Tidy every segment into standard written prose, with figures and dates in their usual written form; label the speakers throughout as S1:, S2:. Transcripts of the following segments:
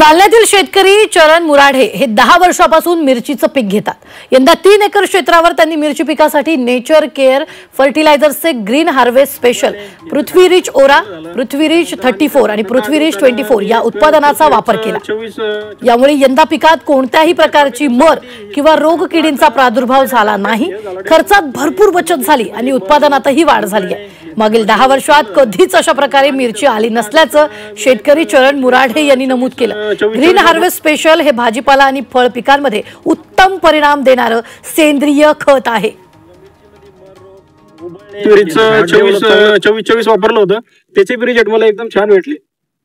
S1: जालन्यातील शेतकरी चरण मुराढे हे 10 वर्षापासून मिरचीचं पीक घेतात। यंदा 3 एकर क्षेत्रावर त्यांनी मिरची पिकासाठी नेचर केअर फर्टिलायझर्सचे Green Harvest Special Prithvi Rich Aura, Prithvi Rich 34 आणि पृथ्वी रिच 24 या उत्पादनाचा वापर केला। यामुळे यंदा पिकात कोणत्याही प्रकारची मर किंवा रोग किडींचा प्रादुर्भाव झाला नाही। खर्चात भरपूर बचत झाली आणि उत्पादनातही वाढ झाली आहे। मागील 10 वर्षात कधीच अशा प्रकारे मिरची आली नसल्याचं शेतकरी चरण मुराढे यांनी नमूद केलं। ग्रीन हार्वेस्ट स्पेशल हे भाजीपाला आणि फळ पिकांमध्ये उत्तम परिणाम देणारं सेंद्रिय खत आहे।
S2: 24 वापरलं होतं, त्याचे बी रिजल्ट मला एकदम छान भेटले।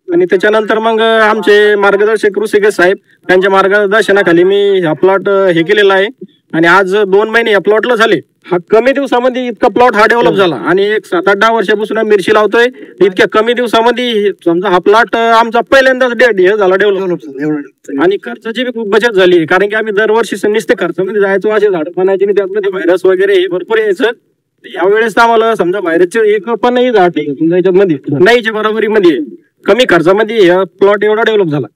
S2: आणि त्याच्यानंतर मग आमचे मार्गदर्शक कृषिक साहेब यांच्या मार्गदर्शनाखाली मी हा प्लॉट हे केलेला आहे आणि आज 2 महिने या प्लॉटला झाले। हा कमी दिवसामध्ये इतका प्लॉट हा डेव्हलप झाला आणि एक 7-8 वर्षापासून मिरची लावतोय। इतक्या कमी दिवसामध्ये समजा हा प्लॉट आमचा पहिल्यांदाच झाला डेव्हलप आणि खर्चाची बी खूप बचत झाली, कारण की आम्ही दरवर्षी नुसते खर्चामध्ये जायचो, असे झाड पाण्याचे आणि त्यामध्ये व्हायरस वगैरे हे भरपूर यायचं। यावेळेस आम्हाला समजा व्हायरसचे एक पण नाही झाड याच्यामध्ये नाहीच्या बरोबरीमध्ये कमी खर्चामध्ये हा प्लॉट एवढा डेव्हलप झाला।